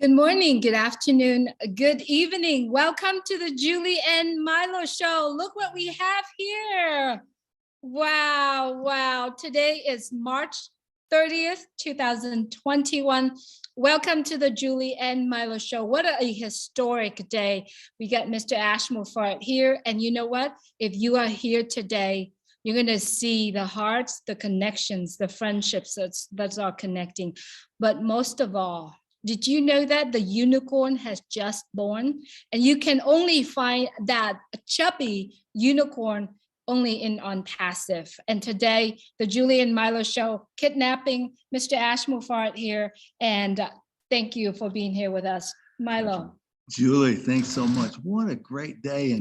Good morning, good afternoon, good evening. Welcome to the Julie and Milo show. Look what we have here. Wow, wow. Today is March 30th, 2021. Welcome to the Julie and Milo show. What a historic day. We got Mr. ASH Mufareh here. And you know what? If you are here today, you're going to see the hearts, the connections, the friendships that's all connecting. But most of all, did you know that the unicorn has just born? And you can only find that chubby unicorn only on passive. And today, the Julie and Milo show, kidnapping Mr. ASH Mufareh here. And thank you for being here with us. Milo. Julie, thanks so much. What a great day.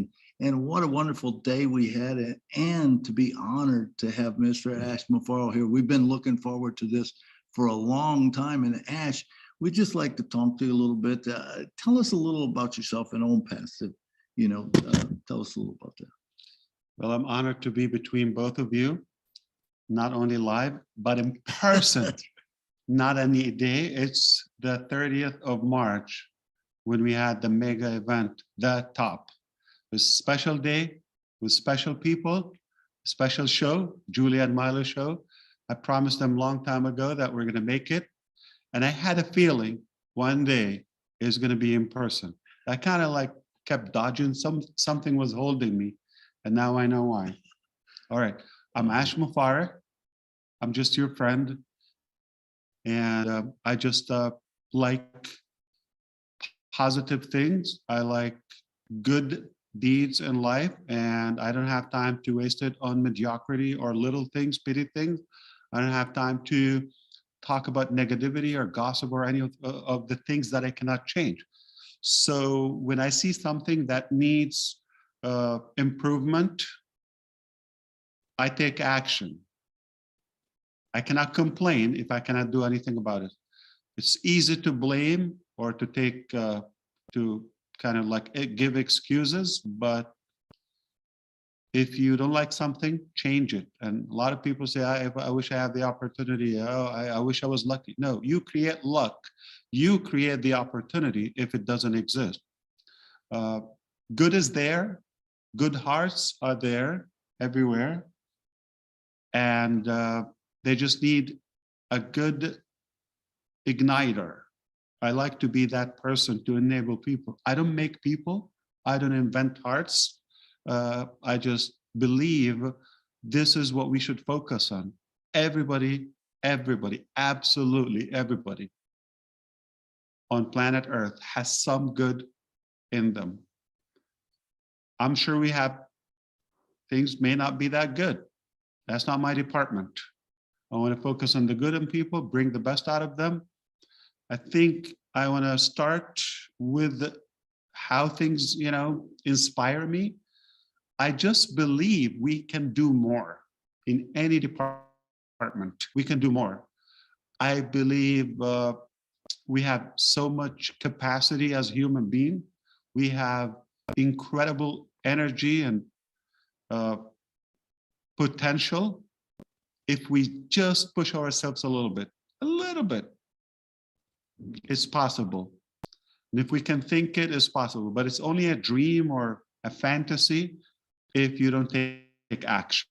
And what a wonderful day we had. And to be honored to have Mr. ASH Mufareh here. We've been looking forward to this for a long time. And Ash, we'd just like to talk to you a little bit. Tell us a little about yourself and own passive. Tell us a little about that. Well, I'm honored to be between both of you, not only live, but in person. Not any day. It's the 30th of March when we had the mega event, The Top. It was a special day with special people, special show, Julie and Milo show. I promised them a long time ago that we're going to make it. And I had a feeling one day it's going to be in person. I kind of like kept dodging, something was holding me. And now I know why. All right, I'm ASH Mufareh. I'm just your friend. And I just like positive things. I like good deeds in life. And I don't have time to waste it on mediocrity or little things, petty things. I don't have time to talk about negativity or gossip or any of the things that I cannot change. So when I see something that needs improvement, I take action. I cannot complain if I cannot do anything about it. It's easy to blame or to take, to kind of like give excuses, but if you don't like something, change it. And a lot of people say, I wish I had the opportunity. Oh, I wish I was lucky. No, you create luck. You create the opportunity if it doesn't exist. Good is there. Good hearts are there everywhere. And they just need a good igniter. I like to be that person to enable people. I don't make people. I don't invent hearts. I just believe this is what we should focus on. Everybody, absolutely everybody on planet Earth has some good in them. I'm sure we have things may not be that good. That's not my department. I want to focus on the good in people, bring the best out of them. I think I want to start with how things, inspire me. I just believe we can do more in any department. We can do more. I believe we have so much capacity as human beings. We have incredible energy and potential if we just push ourselves a little bit, it's possible. And if we can think it is possible, but it's only a dream or a fantasy if you don't take action.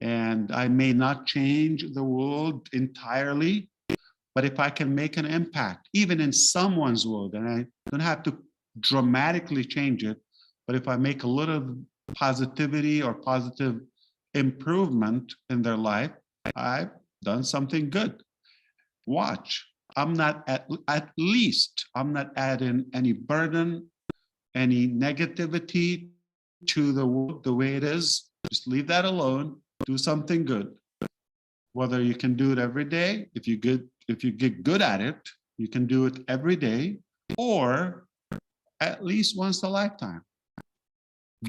And I may not change the world entirely, but if I can make an impact, even in someone's world, and I don't have to dramatically change it, but if I make a little positivity or positive improvement in their life, I've done something good. Watch, I'm not at least, I'm not adding any burden, any negativity to the world the way it is. Just leave that alone, do something good. Whether you can do it every day, if you get good at it, you can do it every day, or at least once a lifetime.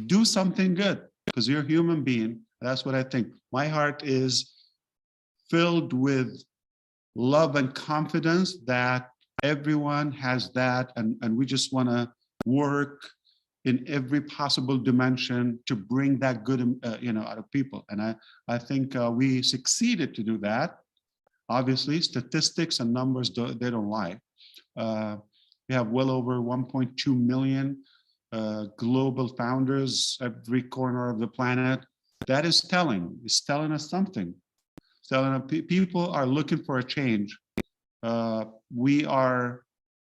Do something good, because you're a human being. That's what I think. My heart is filled with love and confidence that everyone has that, and we just want to work in every possible dimension to bring that good, out of people. And I think we succeeded to do that. Obviously, statistics and numbers, they don't lie. We have well over 1.2 million global founders, every corner of the planet. That is telling. It's telling us something. It's telling us people are looking for a change. We are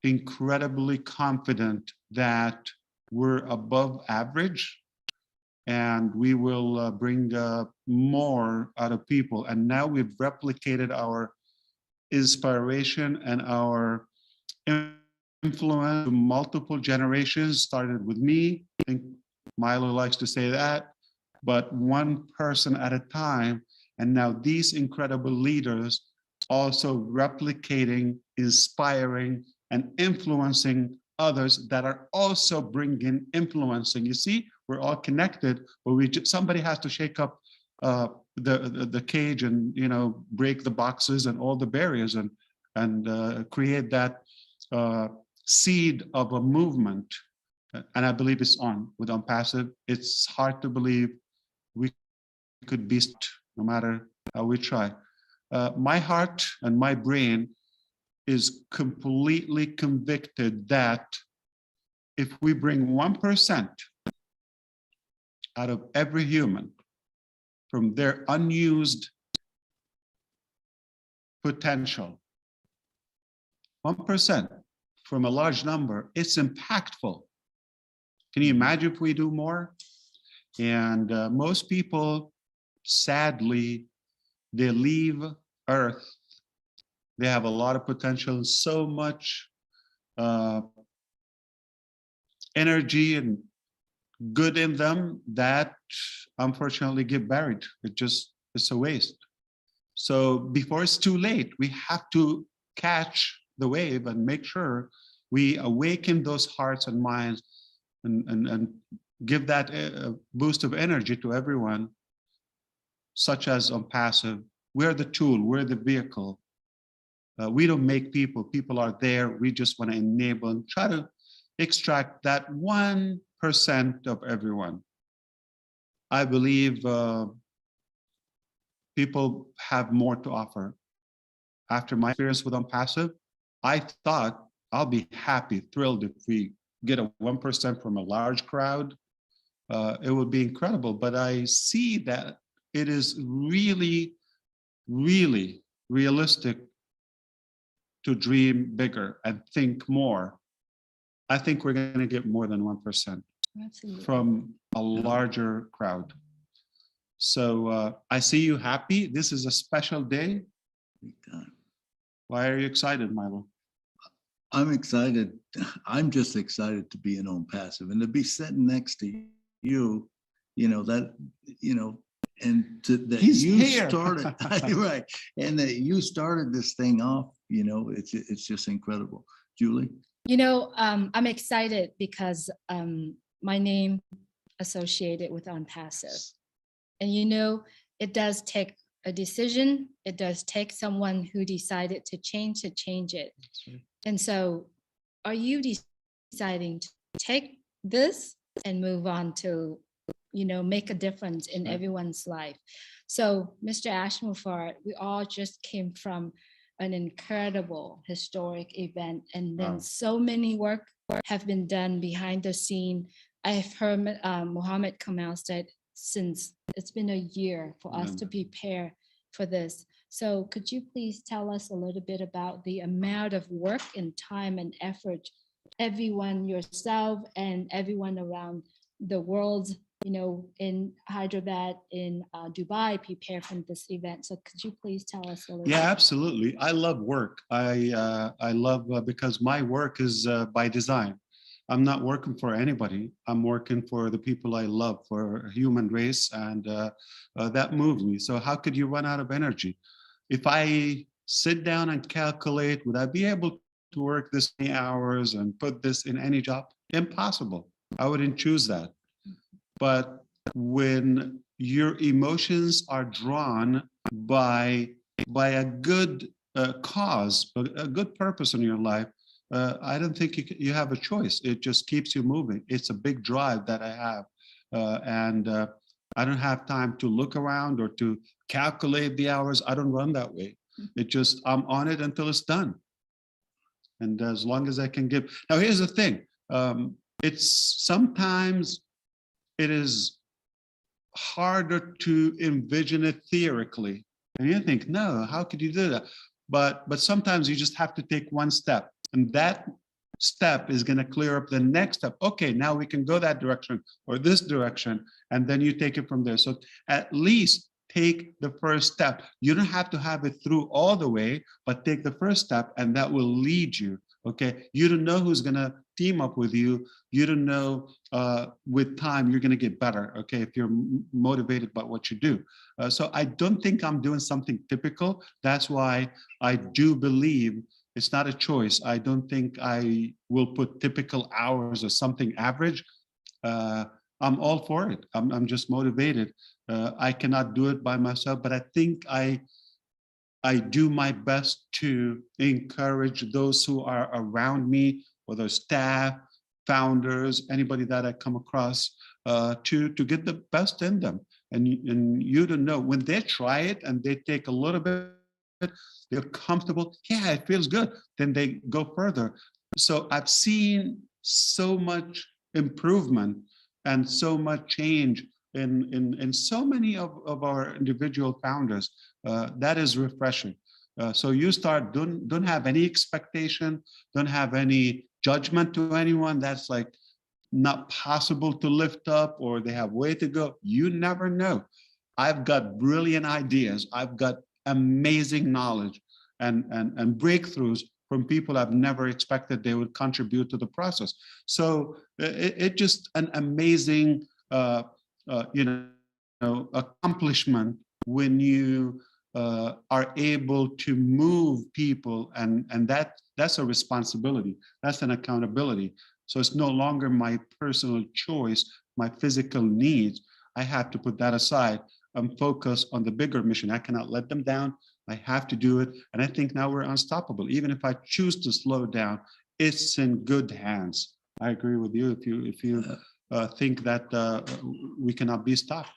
incredibly confident that we're above average, and we will bring more out of people. And now we've replicated our inspiration and our influence to multiple generations. Started with me. I think Milo likes to say that, but one person at a time. And now these incredible leaders also replicating, inspiring, and influencing others that are also bringing influencing. You see, we're all connected, but somebody has to shake up the cage and, you know, break the boxes and all the barriers and create that seed of a movement. And I believe it's on with Unpassive. It's hard to believe we could be, no matter how we try. My heart and my brain is completely convicted that if we bring 1% out of every human from their unused potential, 1% from a large number, it's impactful. Can you imagine if we do more? And most people, sadly, they leave Earth. They have a lot of potential, so much energy and good in them that unfortunately get buried. It's a waste. So before it's too late, we have to catch the wave and make sure we awaken those hearts and minds and give that boost of energy to everyone, such as Unpassive. We're the tool, we're the vehicle. We don't make people, people are there. We just want to enable and try to extract that 1% of everyone. I believe people have more to offer. After my experience with Unpassive, I thought I'll be happy, thrilled if we get a 1% from a large crowd. It would be incredible, but I see that it is really, really realistic to dream bigger and think more. I think we're going to get more than 1% from a larger crowd. So I see you happy. This is a special day. Why are you excited, Milo? I'm excited. I'm just excited to be in Unpassive and to be sitting next to you, you know, that, you know, and that He's you here. started, right, and that you started this thing off, you know, it's just incredible. Julie? You know, I'm excited because my name associated with Unpassive. And you know, it does take a decision. It does take someone who decided to change it. Right. And so are you deciding to take this and move on to, you know, make a difference in everyone's life? So Mr. ASH Mufareh, we all just came from an incredible historic event, and then so many work have been done behind the scene. I've heard Muhammad Kamal said since it's been a year for us to prepare for this. So could you please tell us a little bit about the amount of work and time and effort everyone, yourself and everyone around the world, you know, in Hyderabad, in Dubai, prepare for this event. So could you please tell us a little bit? Yeah, absolutely. I love work. I love because my work is by design. I'm not working for anybody. I'm working for the people I love, for a human race, and that moved me. So how could you run out of energy? If I sit down and calculate, would I be able to work this many hours and put this in any job? Impossible. I wouldn't choose that. But when your emotions are drawn by a good cause, a good purpose in your life, I don't think you have a choice. It just keeps you moving. It's a big drive that I have. And I don't have time to look around or to calculate the hours. I don't run that way. It just, I'm on it until it's done. And as long as I can give. Now, here's the thing. It's sometimes it is harder to envision it theoretically. And you think, no, how could you do that? But sometimes you just have to take one step. And that step is going to clear up the next step. Okay, now we can go that direction or this direction. And then you take it from there. So at least take the first step. You don't have to have it through all the way, but take the first step and that will lead you. Okay, you don't know who's going to team up with you. You don't know with time you're going to get better. Okay, if you're motivated by what you do. So I don't think I'm doing something typical. That's why I do believe it's not a choice. I don't think I will put typical hours or something average. I'm all for it. I'm just motivated. I cannot do it by myself, but I think I do my best to encourage those who are around me, whether staff, founders, anybody that I come across, to get the best in them. And you don't know, when they try it and they take a little bit, they're comfortable, yeah, it feels good, then they go further. So I've seen so much improvement and so much change in so many of our individual founders. That is refreshing. So you start, don't have any expectation, don't have any judgment to anyone. That's like not possible to lift up, or they have way to go. You never know. I've got brilliant ideas. I've got amazing knowledge and breakthroughs from people I've never expected they would contribute to the process. So it just an amazing accomplishment when you are able to move people, and that's a responsibility. That's an accountability. So it's no longer my personal choice, my physical needs. I have to put that aside. I'm focused on the bigger mission. I cannot let them down. I have to do it. And I think now we're unstoppable. Even if I choose to slow down, it's in good hands. I agree with you. If you think that we cannot be stopped,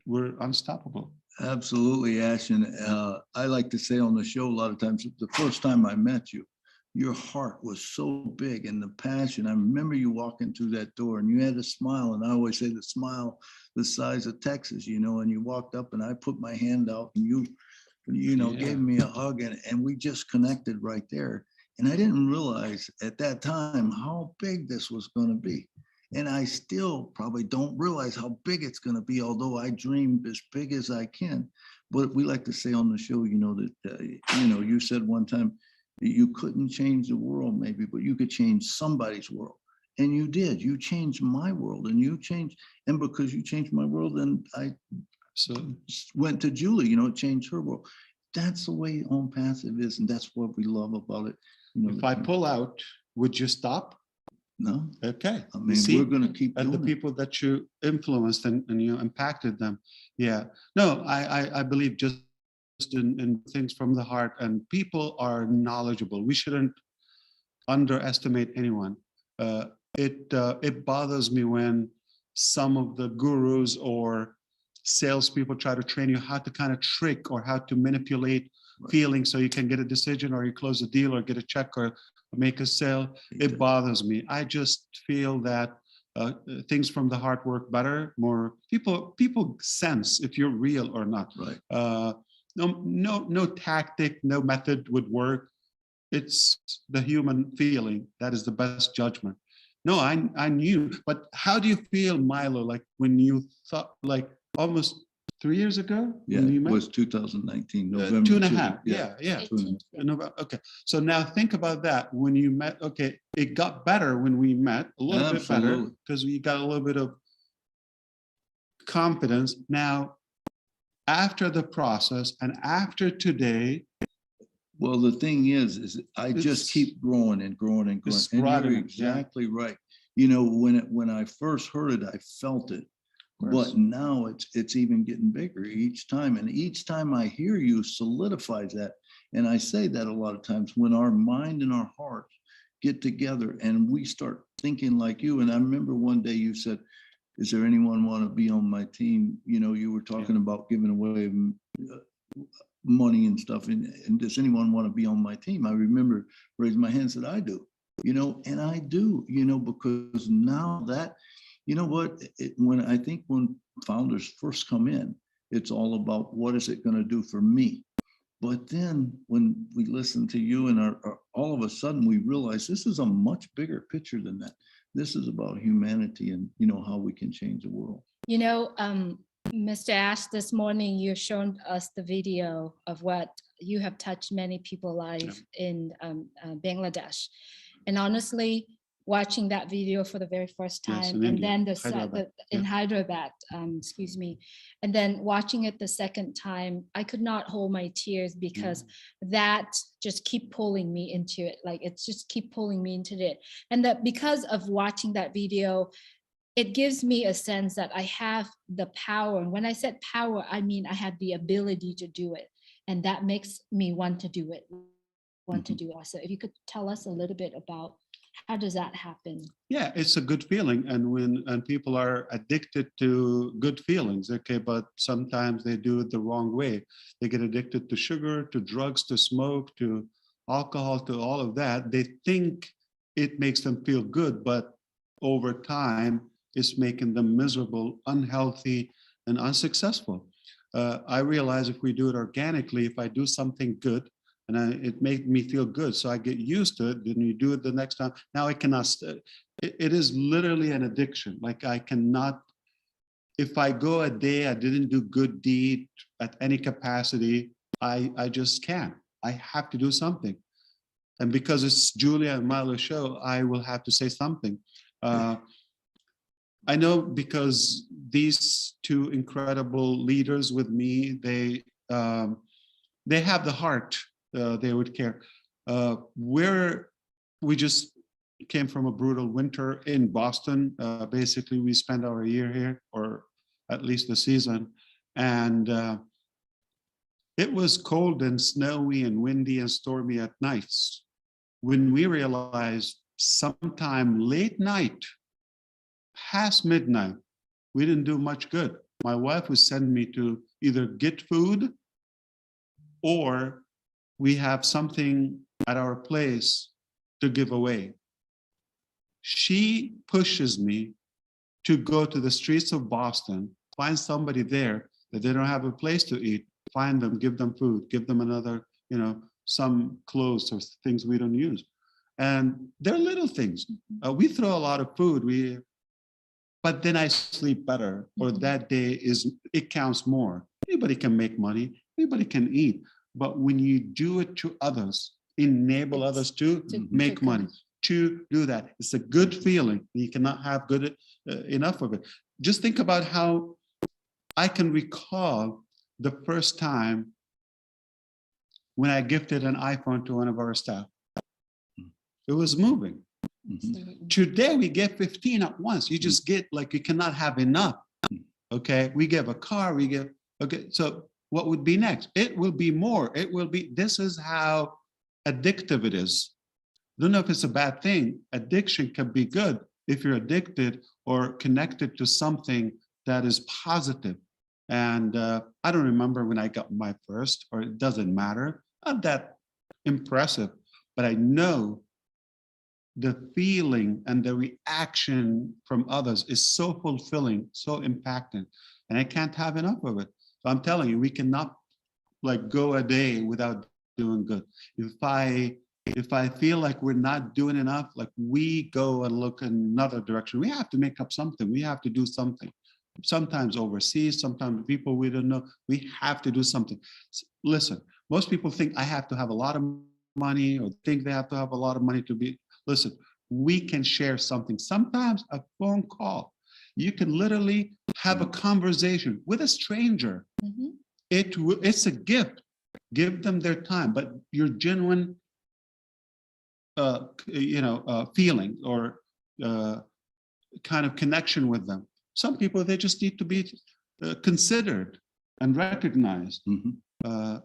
we're unstoppable. Absolutely, Ash. And I like to say on the show a lot of times, the first time I met you, your heart was so big and the passion. I remember you walking through that door and you had a smile. And I always say the smile the size of Texas, and you walked up and I put my hand out and you gave me a hug and we just connected right there. And I didn't realize at that time how big this was going to be. And I still probably don't realize how big it's going to be, although I dream as big as I can. But we like to say on the show, that, you said one time you couldn't change the world maybe, but you could change somebody's world. And you did. You changed my world and and because you changed my world, then I went to Julie, changed her world. That's the way On Passive is. And that's what we love about it. If I pull out, would you stop? No. Okay. I mean, we're going to keep doing the people that you influenced and you impacted them. Yeah. No, I believe just in things from the heart, and people are knowledgeable. We shouldn't underestimate anyone. It bothers me when some of the gurus or salespeople try to train you how to kind of trick or how to manipulate feelings so you can get a decision or you close a deal or get a check or make a sale. It bothers me. I just feel that things from the heart work better. More people sense if you're real or not. Right. No tactic, no method would work. It's the human feeling that is the best judgment. No, I knew. But how do you feel, Milo? Like when you thought, like almost 3 years ago? Yeah, when you met? It was 2019, November. 2.5. Yeah. November. Okay. So now think about that. When you met, okay, it got better when we met, a little bit better because we got a little bit of confidence. Now, after the process and after today. Well, the thing is I just keep growing and growing and growing. And you're exactly right. When I first heard it, I felt it. But now it's even getting bigger each time. And each time I hear you solidifies that. And I say that a lot of times when our mind and our heart get together and we start thinking like you. And I remember one day you said, is there anyone want to be on my team? You were talking about giving away money and stuff. And does anyone want to be on my team? I remember raising my hand and said, I do, and I do, because now that, what, when founders first come in, it's all about what is it going to do for me? But then when we listen to you and all of a sudden we realize this is a much bigger picture than that. This is about humanity and, how we can change the world. Mr. Ash, this morning you shown us the video of what you have touched many people live in Bangladesh. And honestly, watching that video for the very first time, and then in Hyderabad, excuse me, and then watching it the second time, I could not hold my tears because that just keep pulling me into it. Like it's just keep pulling me into it. And that because of watching that video, it gives me a sense that I have the power. And when I said power, I mean I had the ability to do it. And that makes me want to do it, So if you could tell us a little bit about how does that happen? Yeah, it's a good feeling. And people are addicted to good feelings, okay, but sometimes they do it the wrong way. They get addicted to sugar, to drugs, to smoke, to alcohol, to all of that. They think it makes them feel good, but over time, it's making them miserable, unhealthy, and unsuccessful. I realize if we do it organically, if I do something good, and it made me feel good, so I get used to it, then you do it the next time. Now I cannot, it is literally an addiction. Like I cannot, if I go a day, I didn't do good deed at any capacity, I just can't. I have to do something. And because it's Julia and Milo's show, I will have to say something. I know because these two incredible leaders with me, they have the heart. They would care. We just came from a brutal winter in Boston. Basically, we spent our year here, or at least the season, and it was cold and snowy and windy and stormy at nights. When we realized sometime late night, past midnight, we didn't do much good. My wife would send me to either get food or we have something at our place to give away. She pushes me to go to the streets of Boston, find somebody there that they don't have a place to eat, find them, give them food, give them another, some clothes or things we don't use. And they're little things. We throw a lot of food, but then I sleep better, or that day it counts more. Anybody can make money, anybody can eat. But when you do it to others, enable others to make money, to do that, it's a good feeling. You cannot have good enough of it. Just think about how I can recall the first time when I gifted an iPhone to one of our staff. It was moving. Today we get 15 at once. You just get like you cannot have enough. Okay, we give a car, so what would be next? It will be more. This is how addictive it is. I don't know if it's a bad thing. Addiction can be good if you're addicted or connected to something that is positive. And I don't remember when I got my first, or it doesn't matter. Not that impressive, but I know the feeling and the reaction from others is so fulfilling, so impacting, and I can't have enough of it. So I'm telling you, we cannot like go a day without doing good. If I feel like we're not doing enough, like we go and look in another direction. We have to make up something. We have to do something. Sometimes overseas, sometimes people we don't know. We have to do something. Listen, most people think I have to have a lot of money, or think they have to have a lot of money to be. Listen, we can share something. Sometimes a phone call. You can literally have a conversation with a stranger. It's a gift. Give them their time, but your genuine, feeling or kind of connection with them. Some people, they just need to be considered and recognized.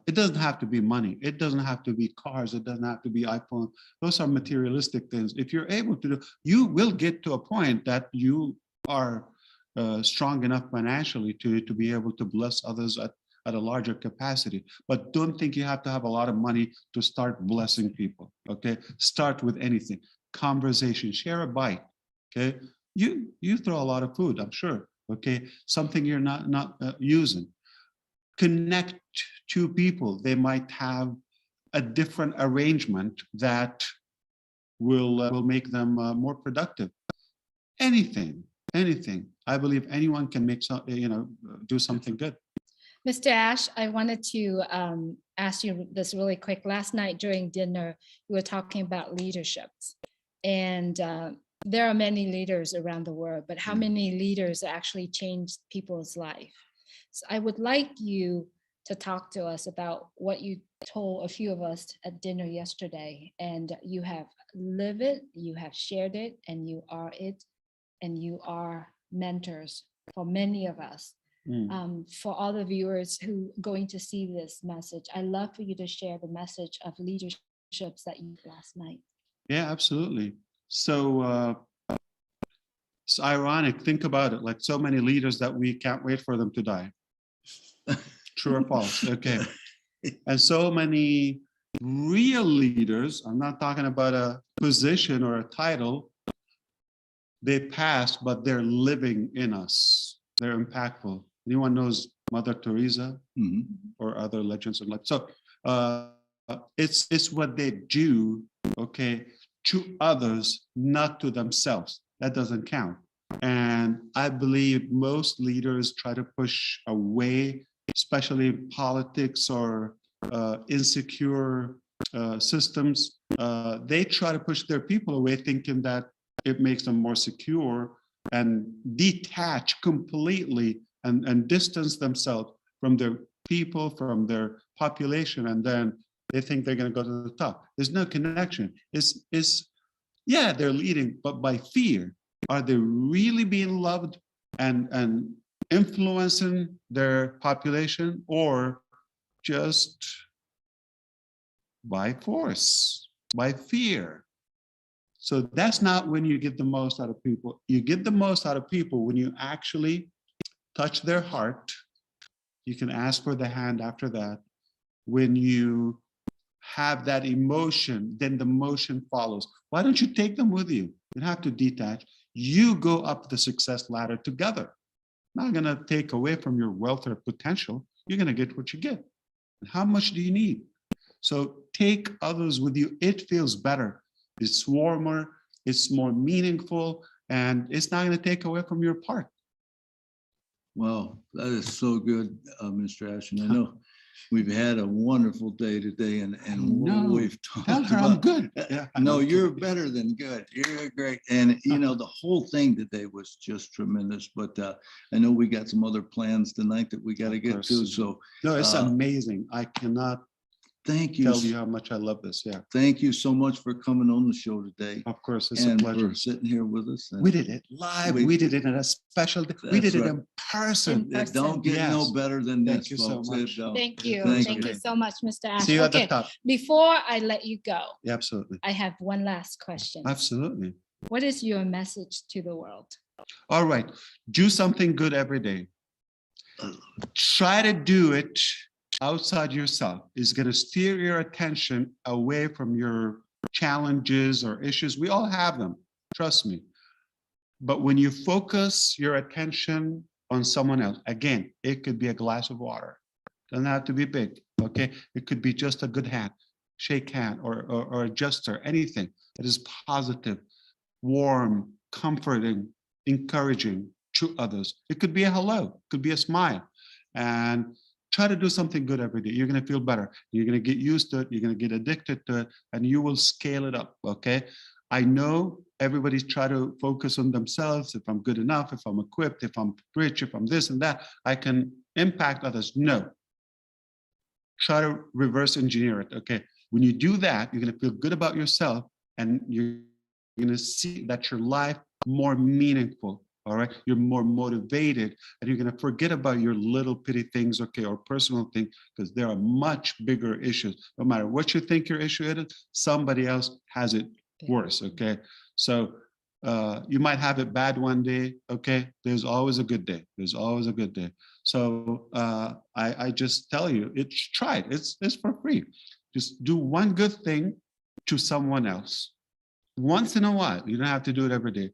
It doesn't have to be money. It doesn't have to be cars. It doesn't have to be iPhone. Those are materialistic things. If you're able to do, you will get to a point that you are strong enough financially to be able to bless others at a larger capacity. But don't think you have to have a lot of money to start blessing people, okay? Start with anything. Conversation, share a bite, okay? You throw a lot of food, I'm sure, okay? Something you're not using. Connect to people. They might have a different arrangement that will make them more productive. Anything. I believe anyone can make some, do something good. Mr. Ash, I wanted to ask you this really quick. Last night during dinner, we were talking about leaderships, and there are many leaders around the world, but how many leaders actually changed people's life? So I would like you to talk to us about what you told a few of us at dinner yesterday, and you have lived it, you have shared it, and you are it, and you are mentors for many of us. For all the viewers who going to see this message, I'd love for you to share the message of leaderships that you last night. Yeah, absolutely. So it's ironic. Think about it. Like so many leaders that we can't wait for them to die. True or false? Okay. And so many real leaders, I'm not talking about a position or a title, they passed, but they're living in us. They're impactful. Anyone knows Mother Teresa or other legends of life? So it's what they do, okay, to others, not to themselves. That doesn't count. And I believe most leaders try to push away, especially in politics or insecure systems. They try to push their people away, thinking that it makes them more secure, and detach completely and distance themselves from their people, from their population, and then they think they're going to go to the top. There's no connection. Yeah, they're leading, but by fear. Are they really being loved and influencing their population, or just by force, by fear? So that's not when you get the most out of people. You get the most out of people when you actually touch their heart. You can ask for the hand after that. When you have that emotion, then the motion follows. Why don't you take them with you? You don't have to detach. You go up the success ladder together. Not going to take away from your wealth or potential. You're going to get what you get. And how much do you need? So take others with you. It feels better. It's warmer. It's more meaningful. And it's not going to take away from your part. Wow, that is so good, Mr. Ash. And I know we've had a wonderful day today, and what we've talked about. I'm good. Yeah, no, you're better than good. You're great. And you know, the whole thing today was just tremendous. But I know we got some other plans tonight that we got to get to. So no, it's amazing. I cannot thank you. Tell you how much I love this. Yeah. Thank you so much for coming on the show today. Of course, it's and a pleasure. For sitting here with us. We did it live. We did it in a special day. We did it in person. It don't get no better than this. Thank you so much. Thank you. Thank you so much, Mr. Ash. See you at the top. Before I let you go, yeah, absolutely. I have one last question. Absolutely. What is your message to the world? All right. Do something good every day. Try to do it outside yourself. Is going to steer your attention away from your challenges or issues. We all have them, trust me. But when you focus your attention on someone else, again, it could be a glass of water. Doesn't have to be big, okay? It could be just a good hand, shake hand, or a gesture, anything that is positive, warm, comforting, encouraging to others. It could be a hello, it could be a smile. And try to do something good every day. You're going to feel better. You're going to get used to it. You're going to get addicted to it, and you will scale it up, okay? I know everybody's trying to focus on themselves. If I'm good enough, if I'm equipped, if I'm rich, if I'm this and that, I can impact others. No. Try to reverse engineer it, okay? When you do that, you're going to feel good about yourself, and you're going to see that your life more meaningful. All right, you're more motivated, and you're going to forget about your little bitty things, okay, or personal things, because there are much bigger issues. No matter what you think your issue is, somebody else has it worse, okay? So You might have it bad one day. Okay, there's always a good day. There's always a good day. So I just tell you, try it. It's for free. Just do one good thing to someone else once in a while. You don't have to do it every day.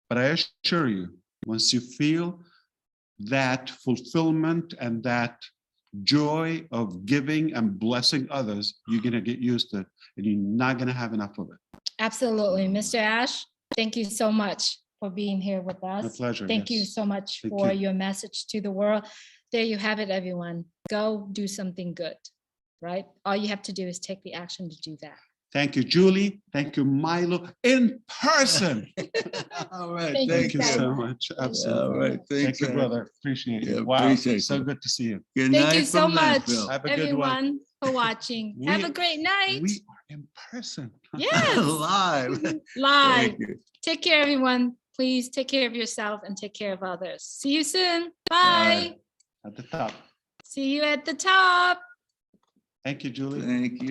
But I assure you, once you feel that fulfillment and that joy of giving and blessing others, you're going to get used to it, and you're not going to have enough of it. Absolutely. Mr. Ash, thank you so much for being here with us. My pleasure. Thank you yes. so much Thank for you. your message to the world. There you have it, everyone. Go do something good, right? All you have to do is take the action to do that. Thank you, Julie. Thank you, Milo, in person. All right. Thank Thank you so so much. much. All Absolutely. right. Thank Thanks, you, Ash. brother. Appreciate Yeah, it. Wow. appreciate So you. good to see you. Good Thank night you so from much, Nashville. Have a good one. everyone, for watching. Have a We- great night. We are in person. Yes. Live. Live. Thank you. Take care, everyone. Please take care of yourself and take care of others. See you soon. Bye. At the top. See you at the top. Thank you, Julie. Thank you.